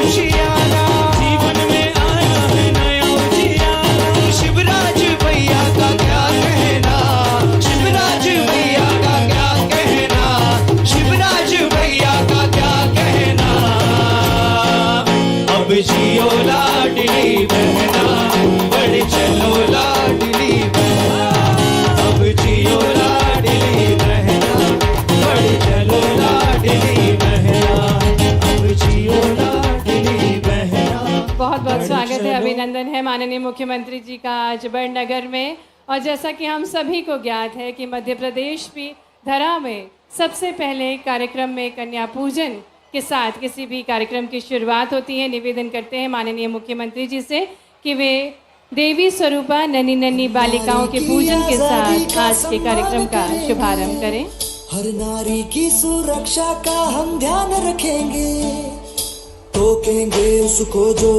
खुशियारा, जीवन में आया है नया उजियारा। शिवराज भैया का क्या कहना, शिवराज भैया का क्या कहना, शिवराज भैया का क्या कहना। अब जियो लाडली बहना, बढ़ चलो लाडली बहना। अब जियो लाडली बहना, बढ़ चलो लाडली बहना। अब जियो लाडली बहना। बहुत बहुत स्वागत है, अभिनंदन है माननीय मुख्यमंत्री जी का आज बड़नगर में। और जैसा कि हम सभी को ज्ञात है कि मध्य प्रदेश भी धरा में सबसे पहले कार्यक्रम में कन्या पूजन के साथ किसी भी कार्यक्रम की शुरुआत होती है। निवेदन करते हैं माननीय मुख्यमंत्री जी से कि वे देवी स्वरूपा नन्ही नन्ही बालिकाओं के पूजन के साथ आज के कार्यक्रम का शुभारंभ करें। हर नारी की सुरक्षा का हम ध्यान रखेंगे, टोकेंगे उसको जो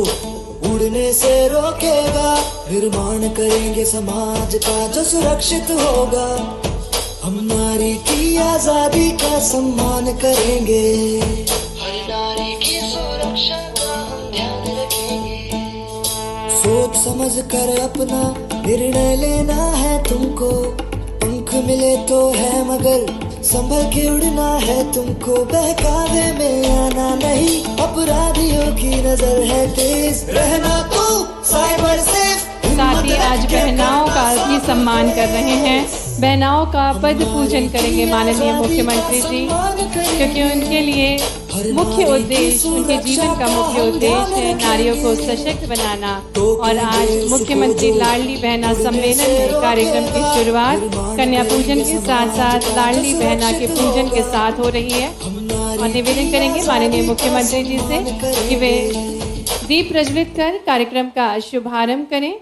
उड़ने से रोकेगा, निर्माण करेंगे समाज का जो सुरक्षित होगा। हम नारी की आजादी का सम्मान करेंगे, हर नारी की सुरक्षा का हम ध्यान रखेंगे। सोच समझ कर अपना निर्णय लेना है तुमको, पंख मिले तो है मगर संभल के उड़ना है तुमको। बहकावे में आना नहीं, अपराधियों की नजर है तेज, रहना तो साइबर सेफ। साथ ही आज बहनाओं का भी सम्मान कर रहे हैं। बहनाओं का पद पूजन करेंगे माननीय मुख्यमंत्री जी, क्योंकि उनके लिए मुख्य उद्देश्य, उनके जीवन का मुख्य उद्देश्य है नारियों को सशक्त बनाना। और आज मुख्यमंत्री लाडली बहना सम्मेलन में कार्यक्रम की शुरुआत कन्या पूजन के साथ साथ लाडली बहना के पूजन के साथ हो रही है। और निवेदन करेंगे माननीय मुख्यमंत्री जी से कि वे दीप प्रज्वलित कर कार्यक्रम का शुभारंभ करें,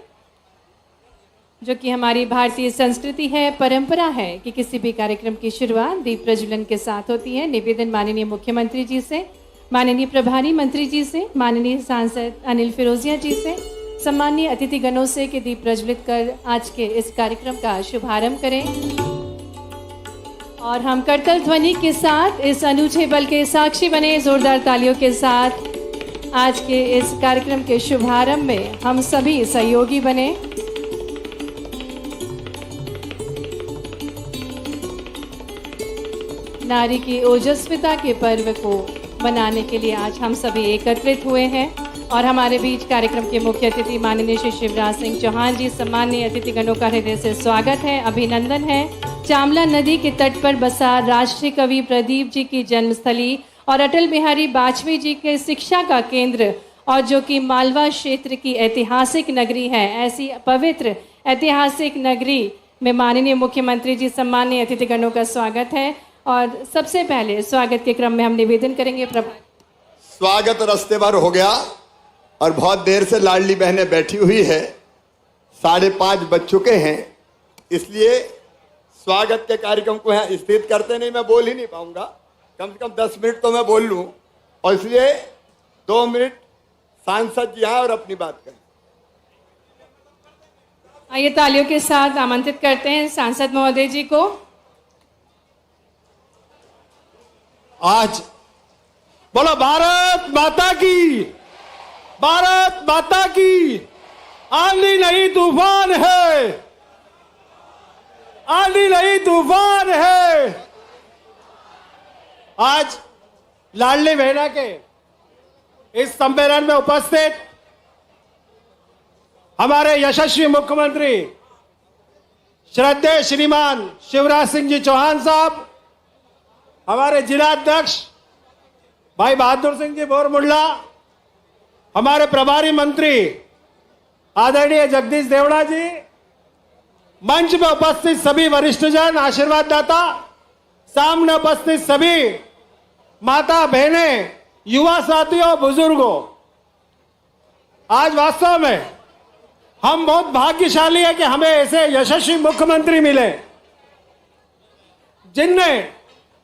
जो कि हमारी भारतीय संस्कृति है, परंपरा है कि किसी भी कार्यक्रम की शुरुआत दीप प्रज्वलन के साथ होती है। निवेदन माननीय मुख्यमंत्री जी से, माननीय प्रभारी मंत्री जी से, माननीय सांसद अनिल फिरोजिया जी से, सम्मानीय अतिथिगणों से कि दीप प्रज्वलित कर आज के इस कार्यक्रम का शुभारंभ करें। और हम करतल ध्वनि के साथ इस अनूठे बल के साक्षी बने, जोरदार तालियों के साथ आज के इस कार्यक्रम के शुभारंभ में हम सभी सहयोगी बने। नारी की ओजस्विता के पर्व को मनाने के लिए आज हम सभी एकत्रित हुए हैं। और हमारे बीच कार्यक्रम के मुख्य अतिथि माननीय श्री शिवराज सिंह चौहान जी, सम्मानीय अतिथिगणों का हृदय से स्वागत है, अभिनंदन है। चामला नदी के तट पर बसा राष्ट्रीय कवि प्रदीप जी की जन्मस्थली और अटल बिहारी वाजपेयी जी के शिक्षा का केंद्र, और जो कि मालवा क्षेत्र की ऐतिहासिक नगरी है, ऐसी पवित्र ऐतिहासिक नगरी में माननीय मुख्यमंत्री जी, सम्मानीय अतिथिगणों का स्वागत है। और सबसे पहले स्वागत के क्रम में हम निवेदन करेंगे। स्वागत रास्ते भर हो गया और बहुत देर से लाडली बहनें बैठी हुई है, 5:30 बज चुके हैं, इसलिए स्वागत के कार्यक्रम को यहाँ स्थित करते नहीं मैं बोल ही नहीं पाऊंगा। कम से कम 10 मिनट तो मैं बोल लूं, और इसलिए 2 मिनट सांसद जी आए और अपनी बात करें। आइए तालियों के साथ आमंत्रित करते हैं सांसद महोदय जी को। आज बोलो भारत माता की, भारत माता की। आंधी नहीं तूफान है, आंधी नहीं तूफान है। आज लाडली बहना के इस सम्मेलन में उपस्थित हमारे यशस्वी मुख्यमंत्री श्रद्धेय श्रीमान शिवराज सिंह जी चौहान साहब, हमारे जिलाध्यक्ष भाई बहादुर सिंह जी बोरमुल्ला, हमारे प्रभारी मंत्री आदरणीय जगदीश देवड़ा जी, मंच में उपस्थित सभी वरिष्ठजन, आशीर्वाद दाता, सामने उपस्थित सभी माता बहनें, युवा साथियों, बुजुर्गों, आज वास्तव में हम बहुत भाग्यशाली है कि हमें ऐसे यशस्वी मुख्यमंत्री मिले जिनने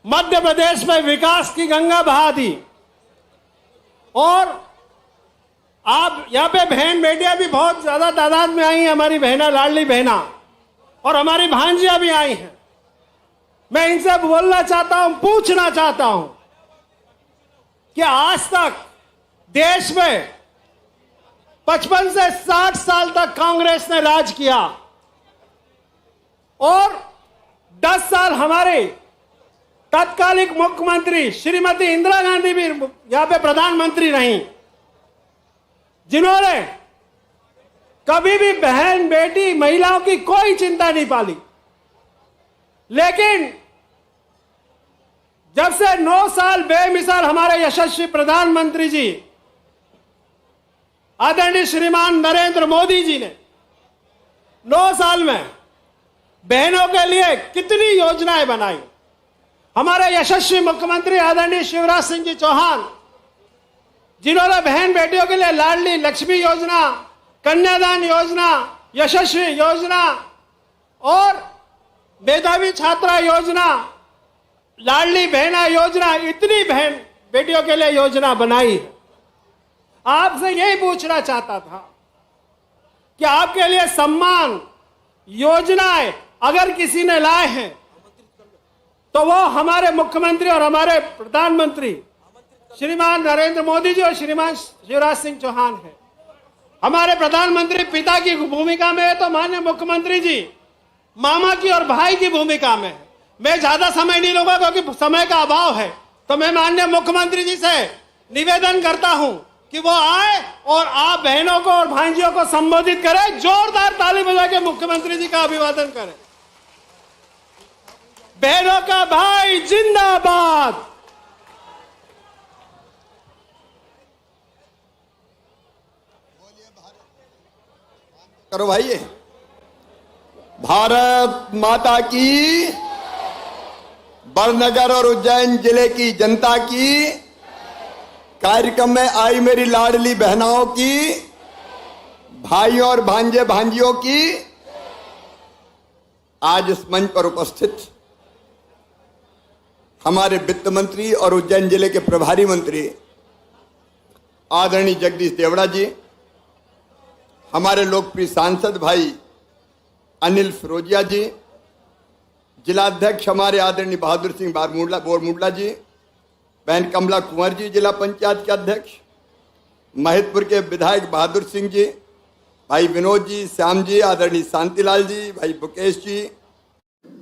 मध्य प्रदेश में विकास की गंगा बहा दी। और आप यहाँ पे बहन बेटियां भी बहुत ज्यादा तादाद में आई हैं, हमारी बहना लाडली बहना, और हमारी भांजियां भी आई हैं। मैं इनसे बोलना चाहता हूं, पूछना चाहता हूं कि आज तक देश में 55 से 60 साल तक कांग्रेस ने राज किया और 10 साल हमारे तत्कालिक मुख्यमंत्री श्रीमती इंदिरा गांधी भी यहां पे प्रधानमंत्री रही, जिन्होंने कभी भी बहन बेटी महिलाओं की कोई चिंता नहीं पाली। लेकिन जब से 9 साल बेमिसाल हमारे यशस्वी प्रधानमंत्री जी आदरणीय श्रीमान नरेंद्र मोदी जी ने 9 साल में बहनों के लिए कितनी योजनाएं बनाई। हमारे यशस्वी मुख्यमंत्री आदरणीय शिवराज सिंह जी चौहान, जिन्होंने बहन बेटियों के लिए लाडली लक्ष्मी योजना, कन्यादान योजना, यशस्वी योजना और मेधावी छात्रा योजना, लाडली बहना योजना, इतनी बहन बेटियों के लिए योजना बनाई। आपसे यही पूछना चाहता था कि आपके लिए सम्मान योजनाएं अगर किसी ने लाए हैं तो वो हमारे मुख्यमंत्री और हमारे प्रधानमंत्री श्रीमान नरेंद्र मोदी जी और श्रीमान शिवराज सिंह चौहान है। हमारे प्रधानमंत्री पिता की भूमिका में है तो माननीय मुख्यमंत्री जी मामा की और भाई की भूमिका में है। मैं ज्यादा समय नहीं लूंगा क्योंकि समय का अभाव है, तो मैं माननीय मुख्यमंत्री जी से निवेदन करता हूं कि वो आए और आप बहनों को और भांजियों को संबोधित करें। जोरदार ताली बजा के मुख्यमंत्री जी का अभिवादन करें। बहनों का भाई जिंदाबाद। करो भाई। भारत माता की, बड़नगर और उज्जैन जिले की जनता की, कार्यक्रम में आई मेरी लाडली बहनाओं की, भाइयों और भांजे भांजियों की, आज इस मंच पर उपस्थित हमारे वित्त मंत्री और उज्जैन जिले के प्रभारी मंत्री आदरणीय जगदीश देवड़ा जी, हमारे लोकप्रिय सांसद भाई अनिल फिरोजिया जी, जिलाध्यक्ष हमारे आदरणीय बहादुर सिंह बोरमुंडला जी, बहन कमला कुंवर जी जिला पंचायत के अध्यक्ष, महिदपुर के विधायक बहादुर सिंह जी, भाई विनोद जी, श्याम जी, आदरणीय शांतिलाल जी, भाई बुकेश जी,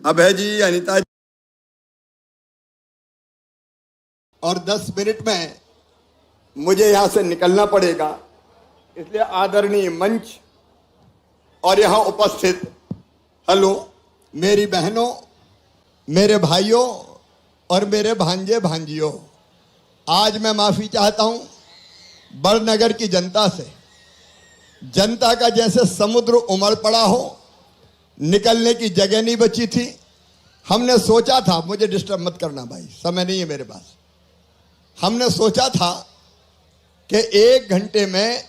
अभय जी, अनिता जी। और 10 मिनट में मुझे यहां से निकलना पड़ेगा, इसलिए आदरणीय मंच और यहां उपस्थित हेलो मेरी बहनों, मेरे भाइयों और मेरे भांजे भांजियों, आज मैं माफी चाहता हूं बड़नगर की जनता से। जनता का जैसे समुद्र उमड़ पड़ा हो, निकलने की जगह नहीं बची थी। हमने सोचा था, मुझे डिस्टर्ब मत करना भाई, समय नहीं है मेरे पास। हमने सोचा था कि 1 घंटे में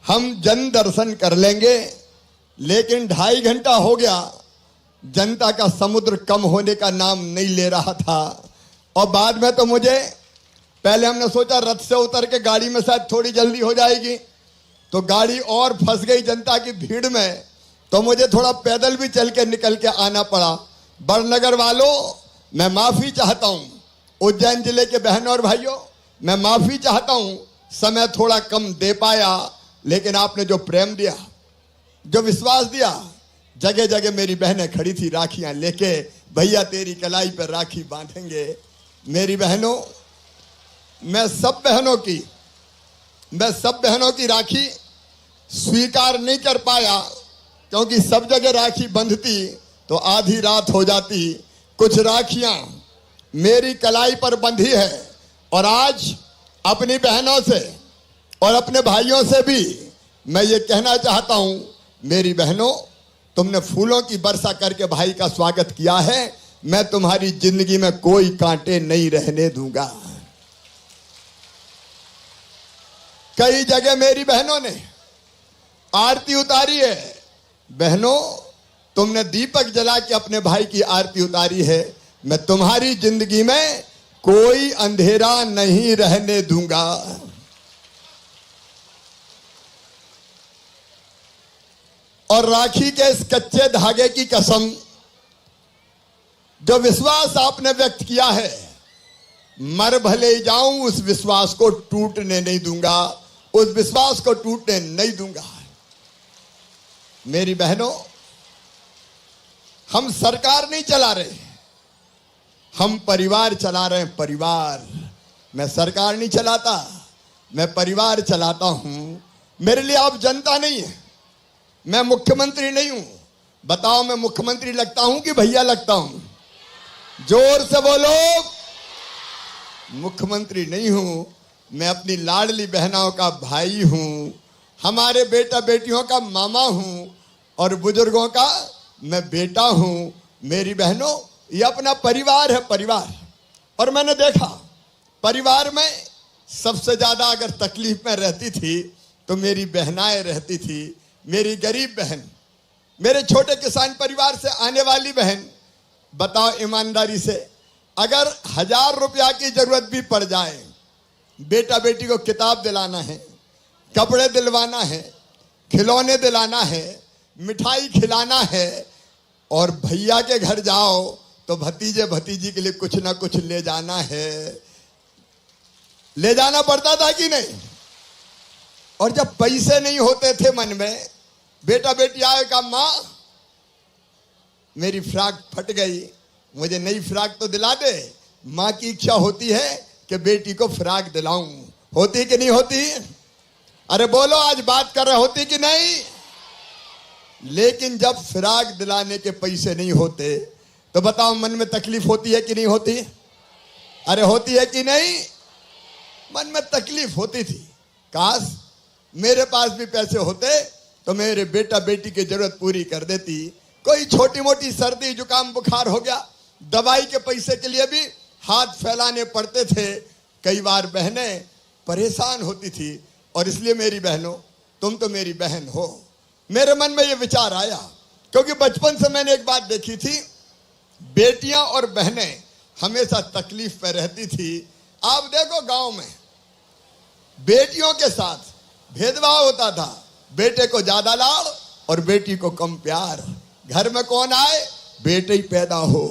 हम जन दर्शन कर लेंगे, लेकिन 2.5 घंटा हो गया, जनता का समुद्र कम होने का नाम नहीं ले रहा था। और बाद में तो मुझे, पहले हमने सोचा रथ से उतर के गाड़ी में शायद थोड़ी जल्दी हो जाएगी, तो गाड़ी और फंस गई जनता की भीड़ में, तो मुझे थोड़ा पैदल भी चल के निकल के आना पड़ा। बड़नगर वालों, मैं माफी चाहता हूं। उज्जैन जिले के बहनों और भाइयों, मैं माफी चाहता हूं, समय थोड़ा कम दे पाया, लेकिन आपने जो प्रेम दिया, जो विश्वास दिया, जगह जगह मेरी बहनें खड़ी थी राखियां लेके, भैया तेरी कलाई पर राखी बांधेंगे। मेरी बहनों, मैं सब बहनों की राखी स्वीकार नहीं कर पाया, क्योंकि सब जगह राखी बंधती तो आधी रात हो जाती। कुछ राखियां मेरी कलाई पर बंधी है, और आज अपनी बहनों से और अपने भाइयों से भी मैं ये कहना चाहता हूं, मेरी बहनों, तुमने फूलों की वर्षा करके भाई का स्वागत किया है, मैं तुम्हारी जिंदगी में कोई कांटे नहीं रहने दूंगा। कई जगह मेरी बहनों ने आरती उतारी है। बहनों, तुमने दीपक जला के अपने भाई की आरती उतारी है, मैं तुम्हारी जिंदगी में कोई अंधेरा नहीं रहने दूंगा। और राखी के इस कच्चे धागे की कसम, जो विश्वास आपने व्यक्त किया है, मर भले जाऊं उस विश्वास को टूटने नहीं दूंगा, उस विश्वास को टूटने नहीं दूंगा। मेरी बहनों, हम सरकार नहीं चला रहे, हम परिवार चला रहे हैं। परिवार, मैं सरकार नहीं चलाता, मैं परिवार चलाता हूं। मेरे लिए आप जनता नहीं है, मैं मुख्यमंत्री नहीं हूं। बताओ, मैं मुख्यमंत्री लगता हूं कि भैया लगता हूं? जोर से बोलो। मुख्यमंत्री नहीं हूं, मैं अपनी लाडली बहनों का भाई हूं, हमारे बेटा बेटियों का मामा हूं और बुजुर्गों का मैं बेटा हूं। मेरी बहनों, ये अपना परिवार है, परिवार। और मैंने देखा परिवार में सबसे ज्यादा अगर तकलीफ में रहती थी तो मेरी बहनाएं रहती थी। मेरी गरीब बहन, मेरे छोटे किसान परिवार से आने वाली बहन, बताओ ईमानदारी से, अगर 1000 रुपया की जरूरत भी पड़ जाए, बेटा बेटी को किताब दिलाना है, कपड़े दिलवाना है, खिलौने दिलाना है, मिठाई खिलाना है, और भैया के घर जाओ तो भतीजे भतीजी के लिए कुछ ना कुछ ले जाना है। ले जाना पड़ता था कि नहीं? और जब पैसे नहीं होते थे मन में, बेटा बेटी आएगा, माँ मेरी फ्राक फट गई, मुझे नई फ्राक तो दिला दे। माँ की इच्छा होती है कि बेटी को फ्राक दिलाऊं। होती कि नहीं होती? अरे बोलो, आज बात कर रहे, होती कि नहीं? लेकिन जब फ्राक दिलाने के पैसे नहीं होते तो बताओ मन में तकलीफ होती है कि नहीं होती? अरे होती है कि नहीं? मन में तकलीफ होती थी। काश मेरे पास भी पैसे होते तो मेरे बेटा बेटी की जरूरत पूरी कर देती। कोई छोटी मोटी सर्दी जुकाम बुखार हो गया, दवाई के पैसे के लिए भी हाथ फैलाने पड़ते थे। कई बार बहनें परेशान होती थी। और इसलिए मेरी बहनों, तुम तो मेरी बहन हो। मेरे मन में ये विचार आया, क्योंकि बचपन से मैंने एक बात देखी थी, बेटियां और बहनें हमेशा तकलीफ में रहती थी। आप देखो गांव में बेटियों के साथ भेदभाव होता था, बेटे को ज्यादा लाड़ और बेटी को कम प्यार। घर में कौन आए, बेटे ही पैदा हो।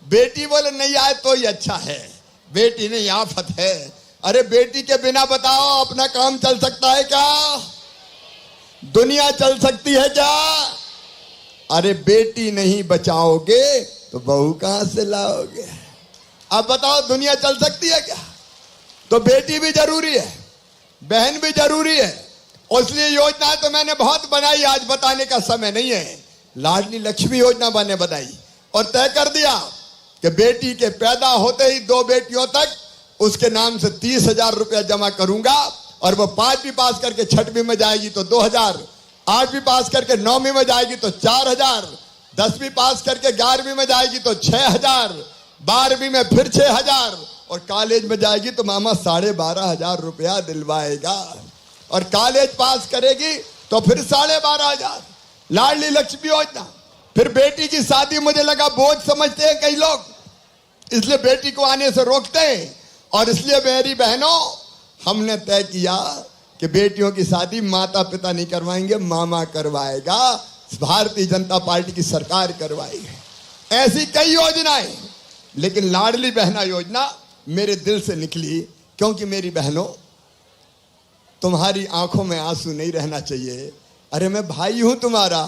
बेटी बोले नहीं आए तो ही अच्छा है, बेटी नहीं आफत है। अरे बेटी के बिना बताओ अपना काम चल सकता है क्या? दुनिया चल सकती है क्या? अरे बेटी नहीं बचाओगे तो बहू कहां से लाओगे? अब बताओ दुनिया चल सकती है क्या? तो बेटी भी जरूरी है, बहन भी जरूरी है। और इसलिए योजना तो मैंने बहुत बनाई, आज बताने का समय नहीं है। लाडली लक्ष्मी योजना मैंने बनाई और तय कर दिया कि बेटी के पैदा होते ही 2 बेटियों तक उसके नाम से 30,000 रुपया जमा करूंगा। और वो 5वीं पास करके 6वीं में जाएगी तो 2,000, 8वीं पास करके 9वीं में जाएगी तो 4,000, 10वीं पास करके 11वीं में जाएगी तो 6,000, 12वीं में फिर 6,000 और कॉलेज में जाएगी तो मामा 12,500 रुपया दिलवाएगा। और कॉलेज पास करेगी तो फिर 12,500। लाडली लक्ष्मी योजना। फिर बेटी की शादी मुझे लगा बोझ समझते हैं कई लोग, इसलिए बेटी को आने से रोकते हैं। और इसलिए मेरी बहनों, हमने तय किया कि बेटियों की शादी माता पिता नहीं करवाएंगे, मामा करवाएगा। भारतीय जनता पार्टी की सरकार करवाएगी। ऐसी कई योजनाएं, लेकिन लाडली बहना योजना मेरे दिल से निकली, क्योंकि मेरी बहनों, तुम्हारी आंखों में आंसू नहीं रहना चाहिए। अरे मैं भाई हूं तुम्हारा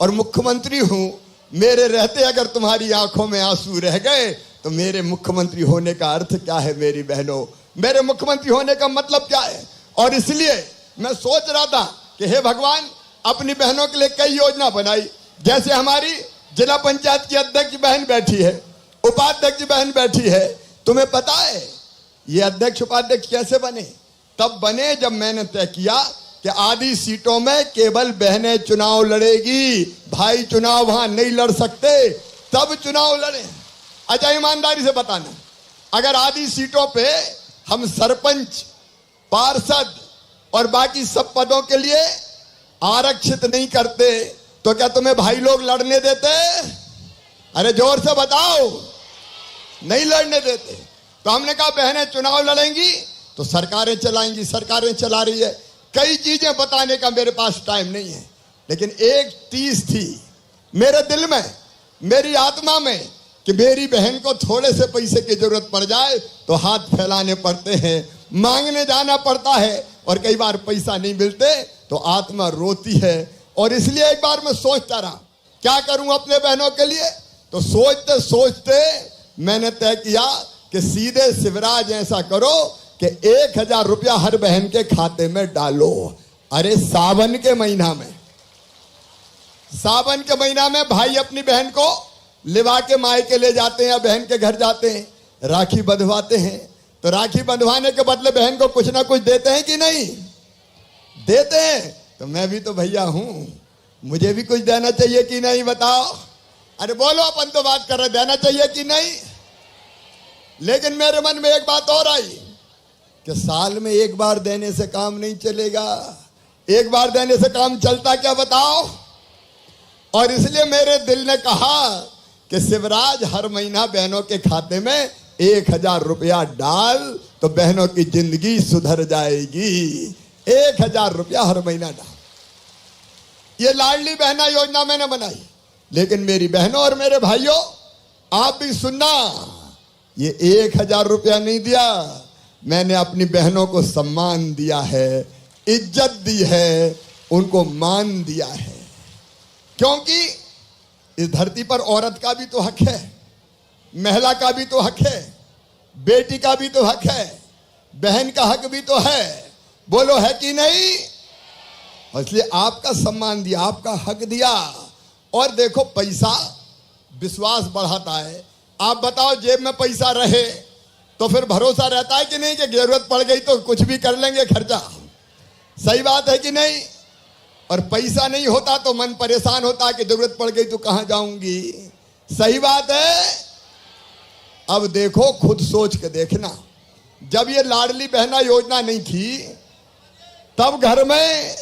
और मुख्यमंत्री हूं। मेरे रहते अगर तुम्हारी आंखों में आंसू रह गए तो मेरे मुख्यमंत्री होने का अर्थ क्या है मेरी बहनों? मेरे मुख्यमंत्री होने का मतलब क्या है? और इसलिए मैं सोच रहा था कि हे भगवान, अपनी बहनों के लिए कई योजना बनाई। जैसे हमारी जिला पंचायत की अध्यक्ष बहन बैठी है, उपाध्यक्ष बहन बैठी है। तुम्हें पता है ये अध्यक्ष उपाध्यक्ष कैसे बने? तब बने जब मैंने तय किया कि आधी सीटों में केवल बहनें चुनाव लड़ेगी, भाई चुनाव वहां नहीं लड़ सकते, तब चुनाव लड़े। अच्छा ईमानदारी से बताना, अगर आधी सीटों पे हम सरपंच, पार्षद और बाकी सब पदों के लिए आरक्षित नहीं करते तो क्या तुम्हें भाई लोग लड़ने देते? अरे जोर से बताओ, नहीं लड़ने देते। तो हमने कहा बहनें चुनाव लड़ेंगी तो सरकारें चलाएंगी, सरकारें चला रही है। कई चीजें बताने का मेरे पास टाइम नहीं है, लेकिन एक चीज थी मेरे दिल में, मेरी आत्मा में, कि मेरी बहन को थोड़े से पैसे की जरूरत पड़ जाए तो हाथ फैलाने पड़ते हैं, मांगने जाना पड़ता है, और कई बार पैसा नहीं मिलते तो आत्मा रोती है। और इसलिए एक बार मैं सोचता रहा क्या करूं अपने बहनों के लिए। तो सोचते सोचते मैंने तय किया कि सीधे शिवराज ऐसा करो कि 1000 रुपया हर बहन के खाते में डालो। अरे सावन के महीना में भाई अपनी बहन को लिवा के मायके ले जाते हैं या बहन के घर जाते हैं, राखी बंधवाते हैं। तो राखी बंधवाने के बदले बहन को कुछ ना कुछ देते हैं कि नहीं देते हैं। तो मैं भी तो भैया हूं, मुझे भी कुछ देना चाहिए कि नहीं बताओ। अरे बोलो, अपन तो बात कर रहे, देना चाहिए कि नहीं। लेकिन मेरे मन में एक बात और आई कि साल में एक बार देने से काम नहीं चलेगा, एक बार देने से काम चलता क्या बताओ। और इसलिए मेरे दिल ने कहा कि शिवराज हर महीना बहनों के खाते में 1000 रुपया डाल तो बहनों की जिंदगी सुधर जाएगी। 1000 रुपया हर महीना डाल। ये लाडली बहना योजना मैंने बनाई, लेकिन मेरी बहनों और मेरे भाइयों आप भी सुनना, ये 1000 रुपया नहीं दिया, मैंने अपनी बहनों को सम्मान दिया है, इज्जत दी है, उनको मान दिया है। क्योंकि इस धरती पर औरत का भी तो हक है, महिला का भी तो हक है, बेटी का भी तो हक है, बहन का हक भी तो है। बोलो है कि नहीं। और इसलिए आपका सम्मान दिया, आपका हक दिया। और देखो, पैसा विश्वास बढ़ाता है। आप बताओ, जेब में पैसा रहे तो फिर भरोसा रहता है कि नहीं कि जरूरत पड़ गई तो कुछ भी कर लेंगे खर्चा। सही बात है कि नहीं। और पैसा नहीं होता तो मन परेशान होता है कि जरूरत पड़ गई तो कहां जाऊंगी। सही बात है। अब देखो, खुद सोच के देखना, जब ये लाडली बहना योजना नहीं थी तब घर में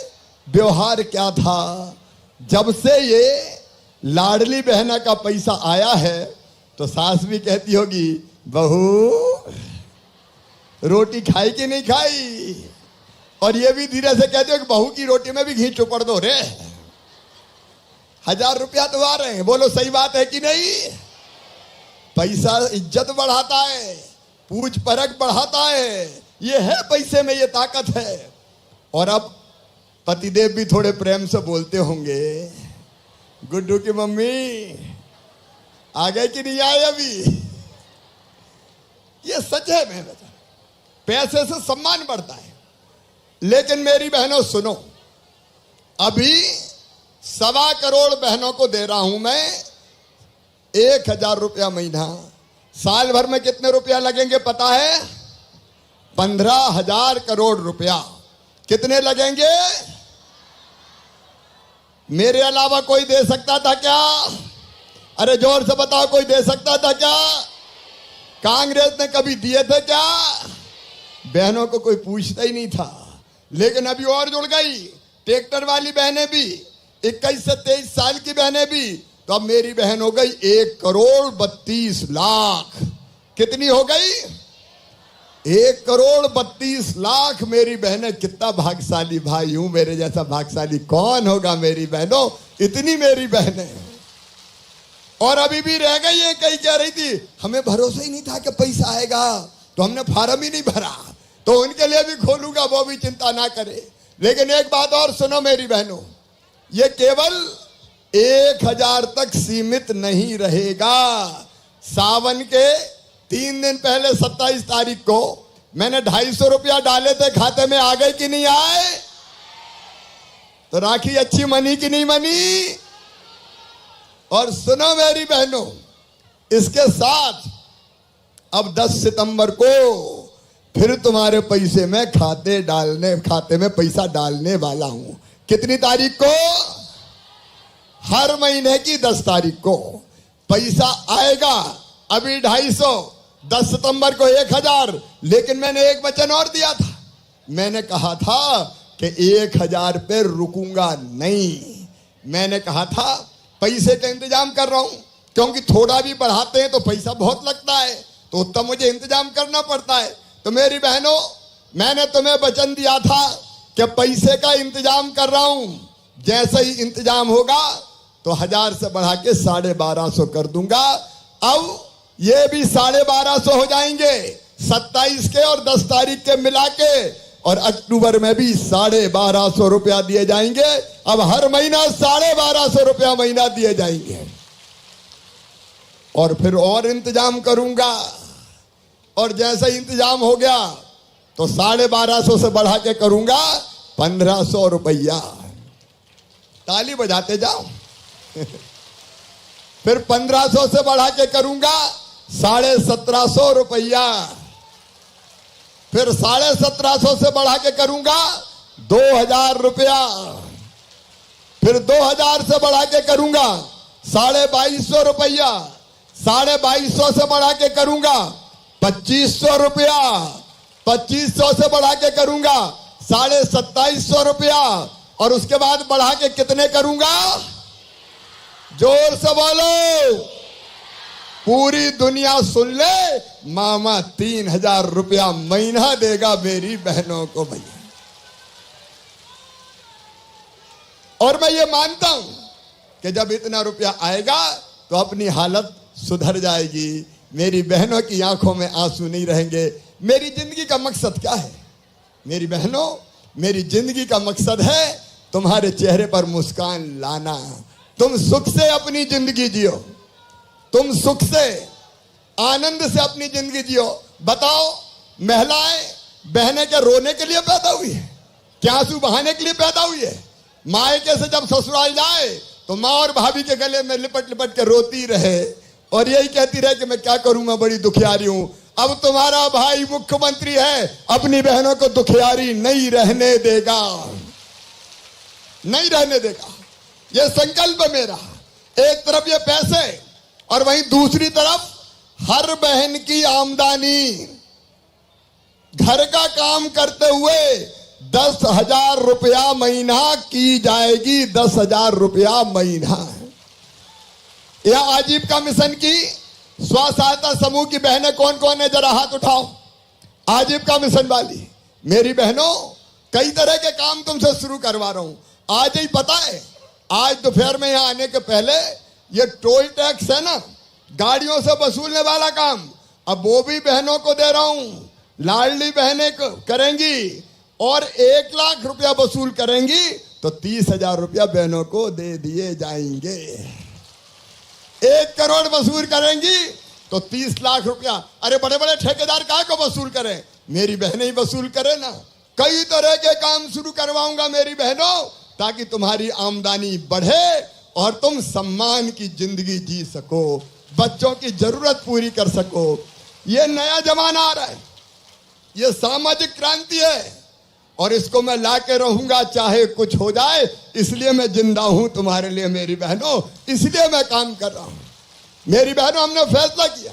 व्यवहार क्या था। जब से ये लाडली बहना का पैसा आया है तो सास भी कहती होगी, बहू रोटी खाई कि नहीं खाई। और ये भी धीरे से कहते हो कि बहू की रोटी में भी घी चुपड़ दो रे। 1000 रुपया तो आ रहे हैं। बोलो सही बात है कि नहीं। पैसा इज्जत बढ़ाता है, पूछ परख बढ़ाता है। ये है पैसे में, ये ताकत है। और अब पतिदेव भी थोड़े प्रेम से बोलते होंगे, गुड्डू की मम्मी आ गए कि नहीं आए अभी। ये सच है। मैं बता, पैसे से सम्मान बढ़ता है। लेकिन मेरी बहनों सुनो, अभी 1.25 करोड़ बहनों को दे रहा हूं मैं 1000 रुपया महीना। साल भर में कितने रुपया लगेंगे पता है? 15,000 करोड़ रुपया। कितने लगेंगे? मेरे अलावा कोई दे सकता था क्या? अरे जोर से बताओ, कोई दे सकता था क्या? कांग्रेस ने कभी दिए थे क्या? बहनों को कोई पूछता ही नहीं था। लेकिन अभी और जुड़ गई, ट्रैक्टर वाली बहनें भी, 21 से 23 साल की बहनें भी। तो अब मेरी बहन हो गई 1,32,00,000। कितनी हो गई? 1,32,00,000 मेरी बहनें। कितना भाग्यशाली भाई हूं, मेरे जैसा भाग्यशाली कौन होगा मेरी बहनों। इतनी मेरी बहनें। और अभी भी रह गई है, कई कह रही थी हमें भरोसा ही नहीं था कि पैसा आएगा तो हमने फार्म ही नहीं भरा। तो उनके लिए भी खोलूंगा, वो भी चिंता ना करे। लेकिन एक बात और सुनो मेरी बहनों, ये केवल 1000 तक सीमित नहीं रहेगा। सावन के 3 दिन पहले 27 तारीख को मैंने 250 रुपया डाले थे, खाते में आ गए कि नहीं आए? तो राखी अच्छी मनी कि नहीं मनी? और सुनो मेरी बहनों, इसके साथ अब 10 सितंबर को फिर तुम्हारे पैसे में खाते में पैसा डालने वाला हूं। कितनी तारीख को? हर महीने की 10 तारीख को पैसा आएगा। अभी 250, 10 सितंबर को 1000। लेकिन मैंने एक वचन और दिया था, मैंने कहा था कि 1000 पे रुकूंगा नहीं। मैंने कहा था पैसे का इंतजाम कर रहा हूं, क्योंकि थोड़ा भी बढ़ाते हैं तो पैसा बहुत लगता है, तो उतना मुझे इंतजाम करना पड़ता है। तो मेरी बहनों, मैंने तुम्हें वचन दिया था कि पैसे का इंतजाम कर रहा हूं। जैसे ही इंतजाम होगा तो 1000 से बढ़ा के 1250 कर दूंगा। अब ये भी 1250 हो जाएंगे 27 के और 10 तारीख के मिला के, और अक्टूबर में भी 1250 रुपया दिए जाएंगे। अब हर महीना 1250 रुपया महीना दिए जाएंगे। और फिर और इंतजाम करूंगा, और जैसा ही इंतजाम हो गया तो 1250 से बढ़ा के करूंगा 1500 रुपया। ताली बजाते जाओ। फिर 1500 से बढ़ा के करूंगा 1750 रुपया। फिर 1750 से बढ़ा के करूंगा 2000 रुपया। फिर 2000 से बढ़ा के करूंगा 2250 रुपया। 2250 से बढ़ा के करूंगा 2500 रुपया। 2500 से बढ़ा के करूंगा 2750 रुपया। और उसके बाद बढ़ा के कितने करूंगा? जोर से बोलो, पूरी दुनिया सुन ले, मामा 3000 रुपया महीना देगा मेरी बहनों को भैया। और मैं ये मानता हूं कि जब इतना रुपया आएगा तो अपनी हालत सुधर जाएगी, मेरी बहनों की आंखों में आंसू नहीं रहेंगे। मेरी जिंदगी का मकसद क्या है मेरी बहनों? मेरी जिंदगी का मकसद है तुम्हारे चेहरे पर मुस्कान लाना। तुम सुख से अपनी जिंदगी जियो, तुम सुख से आनंद से अपनी जिंदगी जियो। बताओ, महिलाएं बहनें के रोने के लिए पैदा हुई है? क्या आंसू बहाने के लिए पैदा हुई है? मायके से जब ससुराल जाए तो माँ और भाभी के गले में लिपट लिपट के रोती रहे और यही कहती रहे कि मैं क्या करूं, मैं बड़ी दुखियारी हूं। अब तुम्हारा भाई मुख्यमंत्री है, अपनी बहनों को दुखियारी नहीं रहने देगा, नहीं रहने देगा। ये संकल्प है मेरा। एक तरफ ये पैसे और वहीं दूसरी तरफ हर बहन की आमदनी। घर का काम करते हुए 10,000 रुपया महीना की जाएगी। 10,000 रुपया महीना। यह आजीविका मिशन की स्व सहायता समूह की बहनें कौन कौन है, जरा हाथ उठाओ। आजीविका मिशन वाली मेरी बहनों, कई तरह के काम तुमसे शुरू करवा रहा हूं। आज ही पता है, आज दोपहर में यहां आने के पहले ये टोल टैक्स है ना, गाड़ियों से वसूलने वाला काम, अब वो भी बहनों को दे रहा हूं। लाडली बहनें करेंगी और 1 लाख रुपया वसूल करेंगी तो 30,000 रुपया बहनों को दे दिए जाएंगे। 1 करोड़ वसूल करेंगी तो 30 लाख रुपया। अरे बड़े बड़े ठेकेदार काहे को वसूल करें, मेरी बहनें ही वसूल करें ना। कई तरह के काम शुरू करवाऊंगा मेरी बहनों, ताकि तुम्हारी आमदनी बढ़े और तुम सम्मान की जिंदगी जी सको, बच्चों की जरूरत पूरी कर सको। ये नया जमाना आ रहा है, ये सामाजिक क्रांति है और इसको मैं लाके रहूंगा चाहे कुछ हो जाए। इसलिए मैं जिंदा हूं तुम्हारे लिए मेरी बहनों, इसलिए मैं काम कर रहा हूं। मेरी बहनों, हमने फैसला किया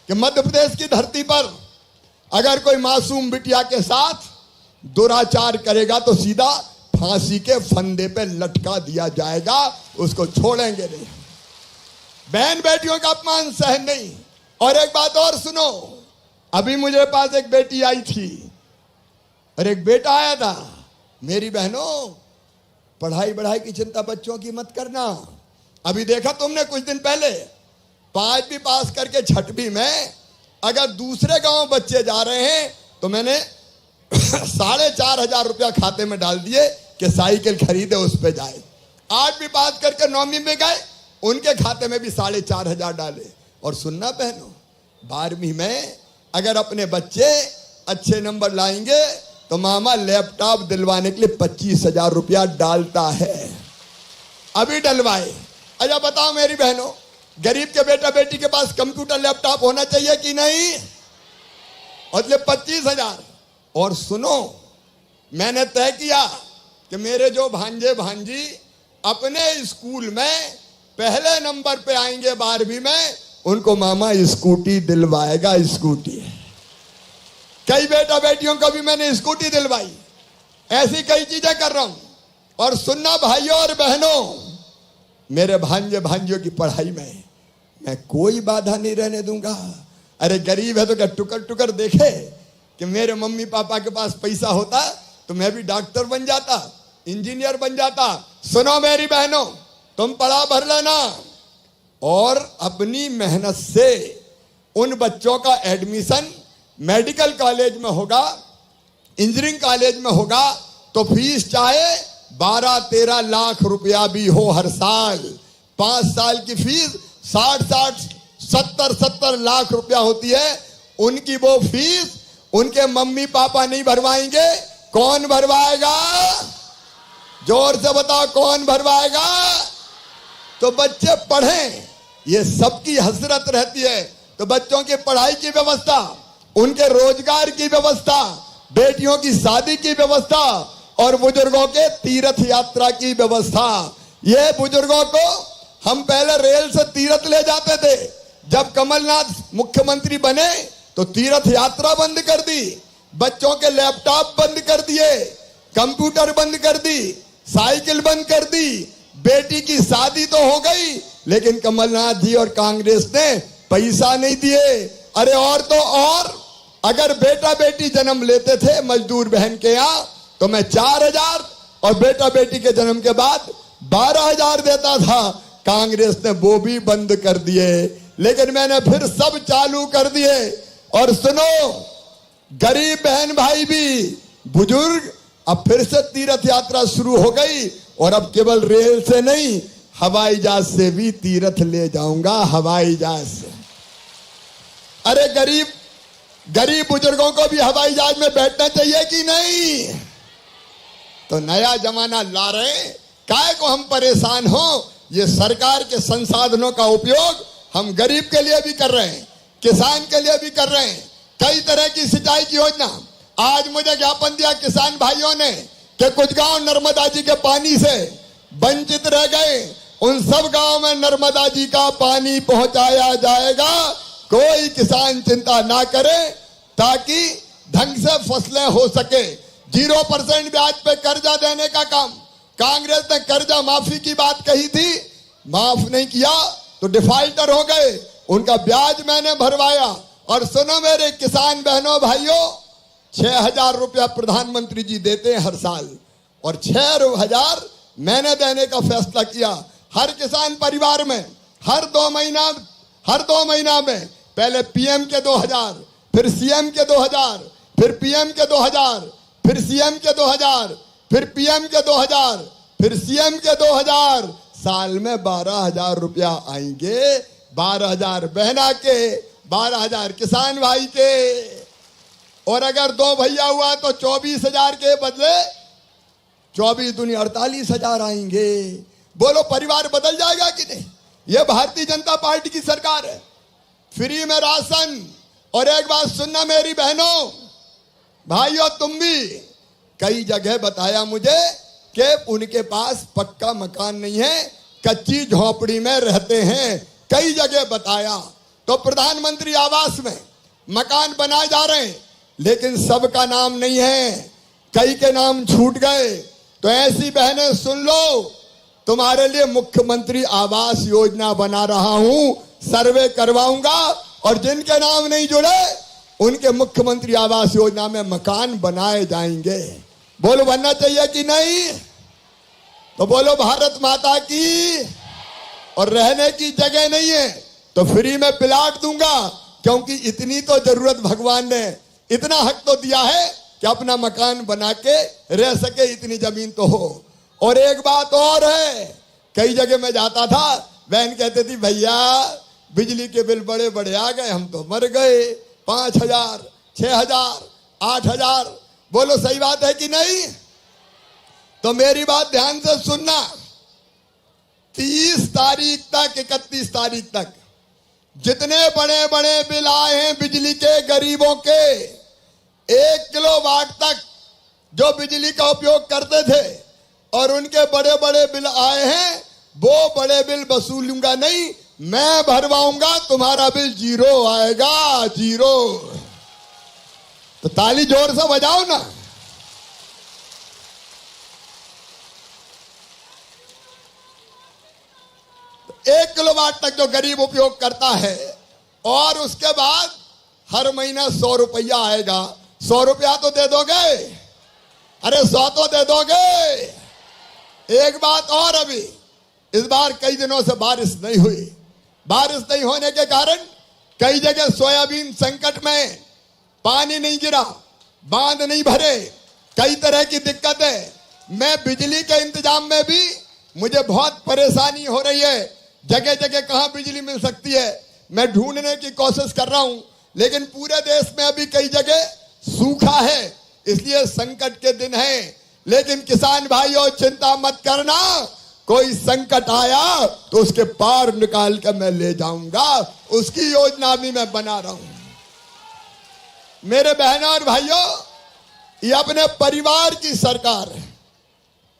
कि मध्य प्रदेश की धरती पर अगर कोई मासूम बिटिया के साथ दुराचार करेगा तो सीधा फांसी के फंदे पे लटका दिया जाएगा, उसको छोड़ेंगे नहीं। बहन बेटियों का अपमान सहन नहीं। और एक बात और सुनो, अभी मुझे पास एक बेटी आई थी और एक बेटा आया था। मेरी बहनों, पढ़ाई बढ़ाई की चिंता बच्चों की मत करना। अभी देखा तुमने कुछ दिन पहले 5वीं पास करके 6वीं में अगर दूसरे गांव बच्चे जा रहे हैं तो मैंने 4,500 रुपया खाते में डाल दिए कि साइकिल खरीदे, उस पे जाए। 8वीं पास करके 9वीं में गए, उनके खाते में भी 4,500 डाले। और सुनना बहनों, 12वीं में अगर अपने बच्चे अच्छे नंबर लाएंगे तो मामा लैपटॉप दिलवाने के लिए 25,000 रुपया डालता है। अभी डलवाए। अच्छा बताओ मेरी बहनों, गरीब के बेटा बेटी के पास कंप्यूटर लैपटॉप होना चाहिए कि नहीं? और 25,000। और सुनो, मैंने तय किया कि मेरे जो भांजे भांजी अपने स्कूल में पहले नंबर पे आएंगे 12वीं में, उनको मामा स्कूटी दिलवाएगा। स्कूटी, कई बेटा बेटियों को भी मैंने स्कूटी दिलवाई। ऐसी कई चीजें कर रहा हूं। और सुनना भाइयों और बहनों, मेरे भांजे भांजियों की पढ़ाई में मैं कोई बाधा नहीं रहने दूंगा। अरे गरीब है तो क्या टुकर टुकर देखे कि मेरे मम्मी पापा के पास पैसा होता तो मैं भी डॉक्टर बन जाता, इंजीनियर बन जाता। सुनो मेरी बहनों, तुम पढ़ा भर लेना, और अपनी मेहनत से उन बच्चों का एडमिशन मेडिकल कॉलेज में होगा, इंजीनियरिंग कॉलेज में होगा, तो फीस चाहे 12-13 लाख रुपया भी हो हर साल। 5 साल की फीस 60-60, 70-70 लाख रुपया होती है। उनकी वो फीस उनके मम्मी पापा नहीं भरवाएंगे, कौन भरवाएगा? जोर से बताओ, कौन भरवाएगा? तो बच्चे पढ़ें, ये सबकी हसरत रहती है। तो बच्चों की पढ़ाई की व्यवस्था, उनके रोजगार की व्यवस्था, बेटियों की शादी की व्यवस्था और बुजुर्गों के तीर्थ यात्रा की व्यवस्था। ये बुजुर्गों को हम पहले रेल से तीर्थ ले जाते थे। जब कमलनाथ मुख्यमंत्री बने तो तीर्थ यात्रा बंद कर दी, बच्चों के लैपटॉप बंद कर दिए, कंप्यूटर बंद कर दी, साइकिल बंद कर दी। बेटी की शादी तो हो गई, लेकिन कमलनाथ जी और कांग्रेस ने पैसा नहीं दिए। अरे और तो और, अगर बेटा बेटी जन्म लेते थे मजदूर बहन के यहाँ, तो मैं 4,000 और बेटा बेटी के जन्म के बाद 12,000 देता था। कांग्रेस ने वो भी बंद कर दिए, लेकिन मैंने फिर सब चालू कर दिए। और सुनो, गरीब बहन भाई भी, बुजुर्ग, अब फिर से तीर्थ यात्रा शुरू हो गई। और अब केवल रेल से नहीं, हवाई जहाज से भी तीर्थ ले जाऊंगा, हवाई जहाज से। अरे गरीब बुजुर्गों को भी हवाई जहाज में बैठना चाहिए कि नहीं? तो नया जमाना ला रहे हैं, काहे को हम परेशान हो? ये सरकार के संसाधनों का उपयोग हम गरीब के लिए भी कर रहे हैं, किसान के लिए भी कर रहे हैं। कई तरह की सिंचाई की योजना। आज मुझे ज्ञापन दिया किसान भाइयों ने कि कुछ गांव नर्मदा जी के पानी से वंचित रह गए, उन सब गांव में नर्मदा जी का पानी पहुंचाया जाएगा। कोई किसान चिंता ना करे, ताकि ढंग से फसलें हो सके। 0% ब्याज पे कर्जा देने का काम, कांग्रेस ने कर्जा माफी की बात कही थी, माफ नहीं किया तो डिफाल्टर हो गए। उनका ब्याज मैंने भरवाया। और सुनो मेरे किसान बहनों भाइयों, 6,000 रुपया प्रधानमंत्री जी देते हैं हर साल, और 6,000 मैंने देने का फैसला किया। हर किसान परिवार में हर 2 महीना में पहले पीएम के 2,000, फिर सीएम के 2,000, फिर पीएम के 2,000, फिर सीएम के 2,000, फिर पीएम के 2,000, फिर सीएम के 2,000, साल में 12,000 रुपया आएंगे। 12,000 बहना के, 12,000 किसान भाई के। और अगर 2 भैया हुआ तो 24,000 के बदले 24 दूनी 48,000 आएंगे। बोलो, परिवार बदल जाएगा कि नहीं? यह भारतीय जनता पार्टी की सरकार है। फ्री में राशन। और एक बात सुनना मेरी बहनों भाइयों, तुम भी, कई जगह बताया मुझे कि उनके पास पक्का मकान नहीं है, कच्ची झोपड़ी में रहते हैं। कई जगह बताया। तो प्रधानमंत्री आवास में मकान बनाए जा रहे हैं, लेकिन सबका नाम नहीं है, कई के नाम छूट गए। तो ऐसी बहनें सुन लो, तुम्हारे लिए मुख्यमंत्री आवास योजना बना रहा हूं, सर्वे करवाऊंगा, और जिनके नाम नहीं जुड़े उनके मुख्यमंत्री आवास योजना में मकान बनाए जाएंगे। बोलो, बनना चाहिए कि नहीं? तो बोलो, भारत माता की। और रहने की जगह नहीं है तो फ्री में प्लाट दूंगा, क्योंकि इतनी तो जरूरत भगवान ने, इतना हक तो दिया है कि अपना मकान बना के रह सके, इतनी जमीन तो हो। और एक बात और है, कई जगह मैं जाता था, बहन कहती थी भैया बिजली के बिल बड़े बड़े आ गए, हम तो मर गए। 5,000, 6,000, 8,000। बोलो, सही बात है कि नहीं? तो मेरी बात ध्यान से सुनना। 30 तारीख तक, 31 तारीख तक जितने बड़े बड़े बिल आए हैं बिजली के गरीबों के, 1 किलोवाट तक जो बिजली का उपयोग करते थे और उनके बड़े बड़े बिल आए हैं, वो बड़े बिल वसूलूंगा नहीं, मैं भरवाऊंगा। तुम्हारा बिल 0 आएगा, 0। तो ताली जोर से बजाओ ना। तो 1 किलोवाट तक जो गरीब उपयोग करता है, और उसके बाद हर महीना 100 रुपया आएगा। 100 रुपया तो दे दोगे? अरे 100 तो दे दोगे? एक बात और, अभी इस बार कई दिनों से बारिश नहीं हुई, बारिश नहीं होने के कारण कई जगह सोयाबीन संकट में, पानी नहीं गिरा, बांध नहीं भरे, कई तरह की दिक्कतें। मैं बिजली के इंतजाम में भी मुझे बहुत परेशानी हो रही है। जगह जगह कहां बिजली मिल सकती है मैं ढूंढने की कोशिश कर रहा हूं, लेकिन पूरे देश में अभी कई जगह सूखा है, इसलिए संकट के दिन हैं। लेकिन किसान भाइयों चिंता मत करना, कोई संकट आया तो उसके पार निकाल कर मैं ले जाऊंगा, उसकी योजना भी मैं बना रहा हूं। मेरे बहनों और भाइयों, ये अपने परिवार की सरकार है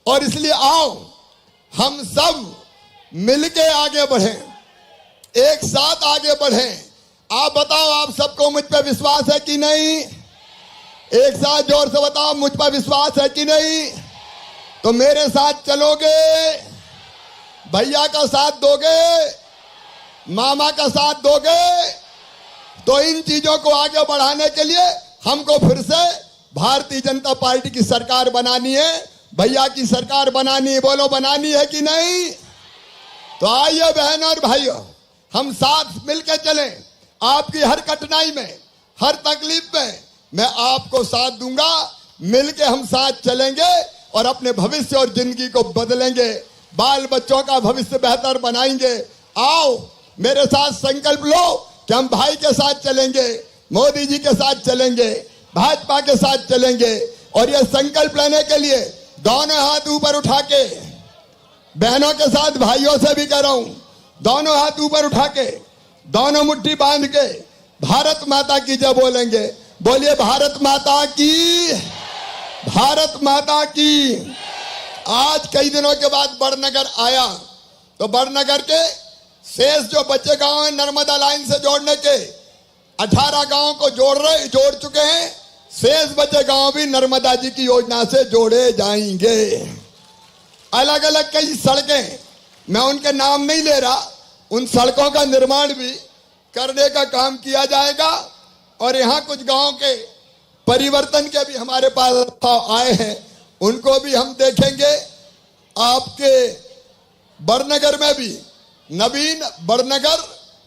और इसलिए आओ हम सब मिलके आगे बढ़ें, एक साथ आगे बढ़ें। आप बताओ, आप सबको मुझ पर विश्वास है कि नहीं? एक साथ जोर से बताओ, मुझ पर विश्वास है कि नहीं? तो मेरे साथ चलोगे, भैया का साथ दोगे, मामा का साथ दोगे? तो इन चीजों को आगे बढ़ाने के लिए हमको फिर से भारतीय जनता पार्टी की सरकार बनानी है, भैया की सरकार बनानी है। बोलो, बनानी है कि नहीं? तो आइए बहनों और भाइयों, हम साथ मिलकर चलें। आपकी हर कठिनाई में, हर तकलीफ में मैं आपको साथ दूंगा। मिलके हम साथ चलेंगे और अपने भविष्य और जिंदगी को बदलेंगे, बाल बच्चों का भविष्य बेहतर बनाएंगे। आओ मेरे साथ संकल्प लो कि हम भाई के साथ चलेंगे, मोदी जी के साथ चलेंगे, भाजपा के साथ चलेंगे। और ये संकल्प लेने के लिए दोनों हाथ ऊपर उठा के, बहनों के साथ भाइयों से भी कह रहा हूं, दोनों हाथ ऊपर उठा के, दोनों मुट्ठी बांध के भारत माता की जय बोलेंगे। बोलिए भारत माता की, भारत माता की। आज कई दिनों के बाद बड़नगर आया, तो बड़नगर के शेष जो बच्चे गांव हैं नर्मदा लाइन से जोड़ने के 18 गांव को जोड़ चुके हैं। शेष बचे गांव भी नर्मदा जी की योजना से जोड़े जाएंगे। अलग अलग कई सड़कें, मैं उनके नाम नहीं ले रहा, उन सड़कों का निर्माण भी करने का काम किया जाएगा। और यहाँ कुछ गांव के परिवर्तन के भी हमारे पास आए हैं, उनको भी हम देखेंगे। आपके बड़नगर में भी नवीन बड़नगर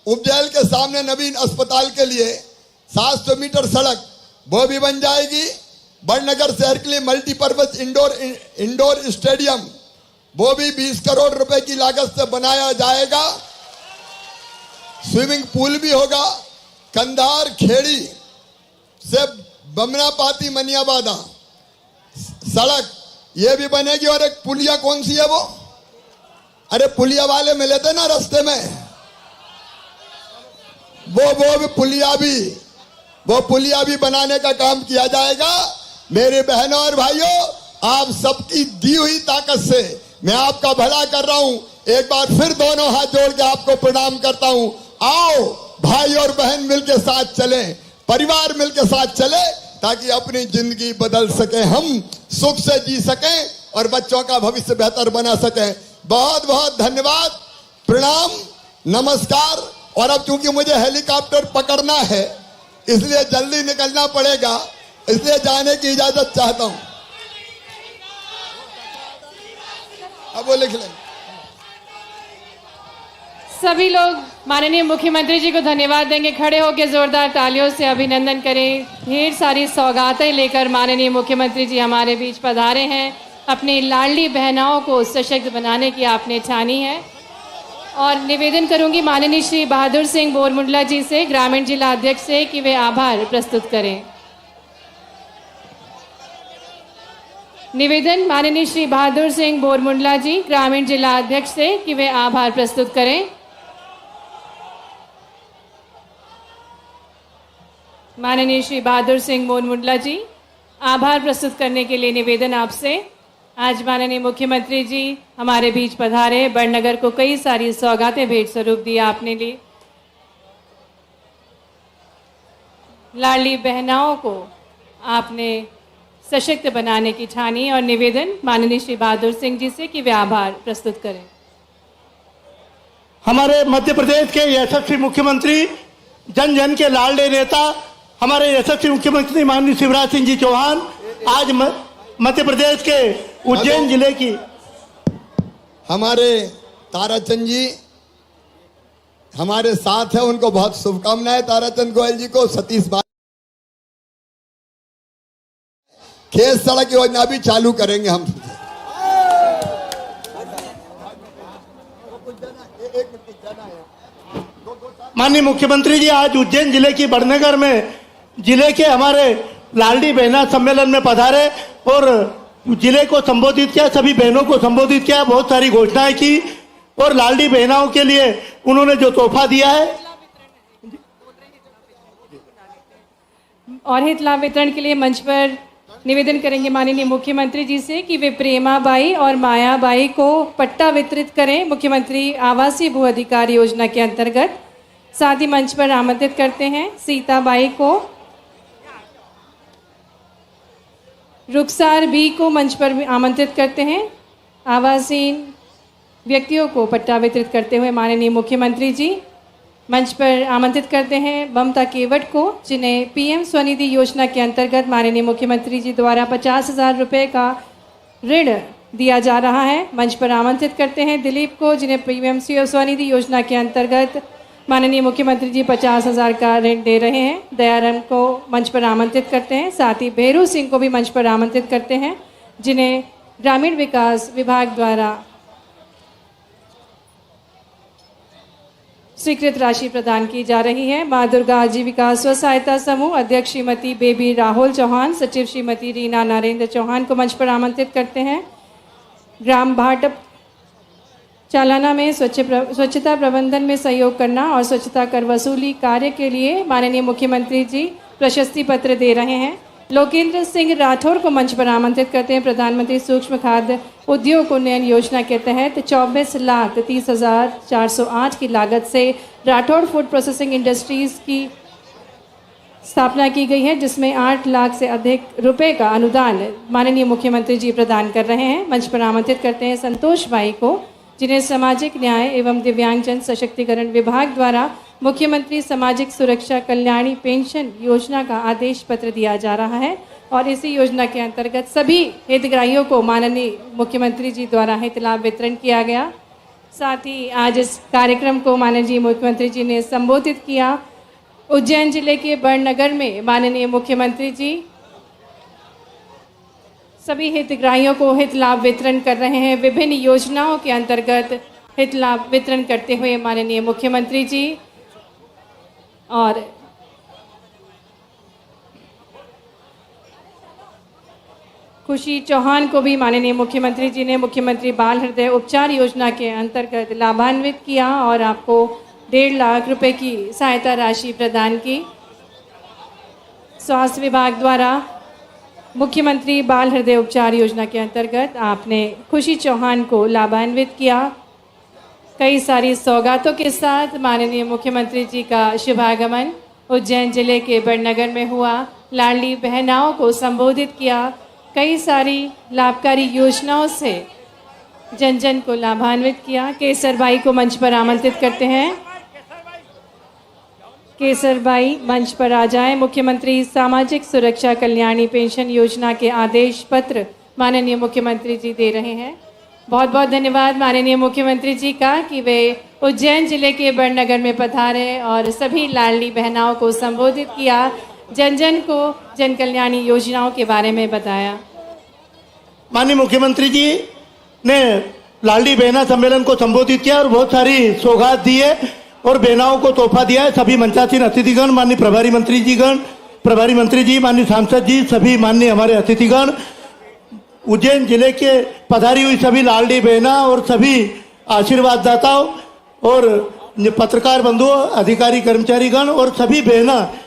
उपजेल के सामने नवीन अस्पताल के लिए 700 मीटर सड़क वो भी बन जाएगी। बड़नगर शहर के लिए मल्टीपर्पज इंडोर स्टेडियम वो भी 20 करोड़ रुपए की लागत से बनाया जाएगा। स्विमिंग पूल भी होगा। कंधार खेड़ी से बमनापाती मनियाबादा सड़क ये भी बनेगी। और एक पुलिया कौन सी है वो, अरे पुलिया वाले मिले थे ना रास्ते में, वो भी पुलिया भी बनाने का काम किया जाएगा। मेरे बहनों और भाइयों, आप सबकी दी हुई ताकत से मैं आपका भला कर रहा हूं। एक बार फिर दोनों हाथ जोड़ के आपको प्रणाम करता हूं। आओ भाई और बहन मिलके साथ चलें, परिवार मिलके साथ चले, ताकि अपनी जिंदगी बदल सके, हम सुख से जी सकें और बच्चों का भविष्य बेहतर बना सकें। बहुत बहुत धन्यवाद, प्रणाम, नमस्कार। और अब चूंकि मुझे हेलीकॉप्टर पकड़ना है इसलिए जल्दी निकलना पड़ेगा, इसलिए जाने की इजाजत चाहता हूं। अब वो लिख लें। सभी लोग माननीय मुख्यमंत्री जी को धन्यवाद देंगे। खड़े होकर जोरदार तालियों से अभिनंदन करें। ढेर सारी सौगातें लेकर माननीय मुख्यमंत्री जी हमारे बीच पधारे हैं। अपनी लाडली बहनाओं को सशक्त बनाने की आपने ठानी है। और निवेदन करूंगी माननीय श्री बहादुर सिंह बोरमुंडला जी से, ग्रामीण जिला अध्यक्ष से, कि वे आभार प्रस्तुत करें। निवेदन माननीय श्री बहादुर सिंह बोरमुंडला जी, ग्रामीण जिला अध्यक्ष से, कि वे आभार प्रस्तुत करें। माननीय श्री बहादुर सिंह बोरमुंडला जी, आभार प्रस्तुत करने के लिए निवेदन आपसे। आज माननीय मुख्यमंत्री जी हमारे बीच पधारे, बड़नगर को कई सारी सौगातें भेंट स्वरूप दी आपने ली। लाडली बहनाओं को आपने सशक्त बनाने की ठानी। और निवेदन माननीय श्री बहादुर सिंह जी से कि वे आभार प्रस्तुत करें। हमारे मध्य प्रदेश के यशस्वी मुख्यमंत्री, जन जन के लाडले नेता, हमारे यशस्वी मुख्यमंत्री माननीय शिवराज सिंह जी चौहान आज मध्य प्रदेश के उज्जैन जिले की हमारे ताराचंद जी हमारे साथ है, उनको बहुत शुभकामनाएं। ताराचंद गोयल जी को, सतीश भाई, खेत सड़क योजना भी चालू करेंगे हम। माननीय मुख्यमंत्री जी, आज उज्जैन जिले की बड़नगर में जिले के हमारे लाडली बहना सम्मेलन में पधारे और जिले को संबोधित किया, सभी बहनों को संबोधित किया, बहुत सारी घोषणाएं की और लाडली बहनाओं के लिए उन्होंने जो तोहफा दिया है और हित लाभ वितरण के लिए मंच पर निवेदन करेंगे माननीय मुख्यमंत्री जी से कि वे प्रेमा बाई और माया बाई को पट्टा वितरित करें मुख्यमंत्री आवासीय भू अधिकार योजना के अंतर्गत। साथ ही मंच पर आमंत्रित करते हैं सीता बाई को, रुखसार बी को मंच पर आमंत्रित करते हैं। आवासीन व्यक्तियों को पट्टा वितरित करते हुए माननीय मुख्यमंत्री जी मंच पर आमंत्रित करते हैं ममता केवट को, जिन्हें पीएम स्वनिधि योजना के अंतर्गत माननीय मुख्यमंत्री जी द्वारा 50,000 रुपये का ऋण दिया जा रहा है। मंच पर आमंत्रित करते हैं दिलीप को, जिन्हें पीएम स्वनिधि योजना के अंतर्गत माननीय मुख्यमंत्री जी 50,000 का ऋण दे रहे हैं। दयाराम को मंच पर आमंत्रित करते हैं। साथ ही बेहरू सिंह को भी मंच पर आमंत्रित करते हैं, जिन्हें ग्रामीण विकास विभाग द्वारा स्वीकृत राशि प्रदान की जा रही है। माँ दुर्गा आजीविका स्व सहायता समूह अध्यक्ष श्रीमती बेबी राहुल चौहान, सचिव श्रीमती रीना नरेंद्र चौहान को मंच पर आमंत्रित करते हैं। ग्राम भाट चालाना में स्वच्छता प्रबंधन में सहयोग करना और स्वच्छता कर वसूली कार्य के लिए माननीय मुख्यमंत्री जी प्रशस्ति पत्र दे रहे हैं। लोकेंद्र सिंह राठौर को मंच पर आमंत्रित करते हैं। प्रधानमंत्री सूक्ष्म खाद्य उद्योग उन्नयन योजना के तहत 24,30,408 की लागत से राठौर फूड प्रोसेसिंग इंडस्ट्रीज की स्थापना की गई है, जिसमें 8 लाख से अधिक रुपए का अनुदान माननीय मुख्यमंत्री जी प्रदान कर रहे हैं। मंच पर आमंत्रित करते हैं संतोष भाई को, जिन्हें सामाजिक न्याय एवं दिव्यांगजन सशक्तिकरण विभाग द्वारा मुख्यमंत्री सामाजिक सुरक्षा कल्याणी पेंशन योजना का आदेश पत्र दिया जा रहा है और इसी योजना के अंतर्गत सभी हितग्राहियों को माननीय मुख्यमंत्री जी द्वारा हित लाभ वितरण किया गया। साथ ही आज इस कार्यक्रम को माननीय मुख्यमंत्री जी ने संबोधित किया। उज्जैन जिले के बड़नगर में माननीय मुख्यमंत्री जी सभी हितग्राहियों को हित लाभ वितरण कर रहे हैं। विभिन्न योजनाओं के अंतर्गत हित लाभ वितरण करते हुए माननीय मुख्यमंत्री जी और खुशी चौहान को भी माननीय मुख्यमंत्री जी ने मुख्यमंत्री बाल हृदय उपचार योजना के अंतर्गत लाभान्वित किया और आपको 1.5 लाख रुपए की सहायता राशि प्रदान की। स्वास्थ्य विभाग द्वारा मुख्यमंत्री बाल हृदय उपचार योजना के अंतर्गत आपने खुशी चौहान को लाभान्वित किया। कई सारी सौगातों के साथ माननीय मुख्यमंत्री जी का शुभागमन उज्जैन जिले के बड़नगर में हुआ। लाडली बहनाओं को संबोधित किया। कई सारी लाभकारी योजनाओं से जन जन को लाभान्वित किया। केसर बाई को मंच पर आमंत्रित करते हैं। केसर बाई मंच पर आ जाएं। मुख्यमंत्री सामाजिक सुरक्षा कल्याणी पेंशन योजना के आदेश पत्र माननीय मुख्यमंत्री जी दे रहे हैं। बहुत बहुत धन्यवाद माननीय मुख्यमंत्री जी का कि वे उज्जैन जिले के बड़नगर में पधारे और सभी लाडली बहनाओं को संबोधित किया, जन जन को जन कल्याणी योजनाओं के बारे में बताया। माननीय मुख्यमंत्री जी ने लाडली बहना सम्मेलन को संबोधित किया और बहुत सारी सौगात दी है और बहनाओं को तोहफा दिया है। सभी मंचासीन अतिथिगण, माननीय प्रभारी मंत्री जी, माननीय सांसद जी, सभी माननीय हमारे अतिथिगण, उज्जैन जिले के पधारी हुई सभी लाडली बहना और सभी आशीर्वाददाताओं और पत्रकार बंधुओं, अधिकारी कर्मचारीगण और सभी बहना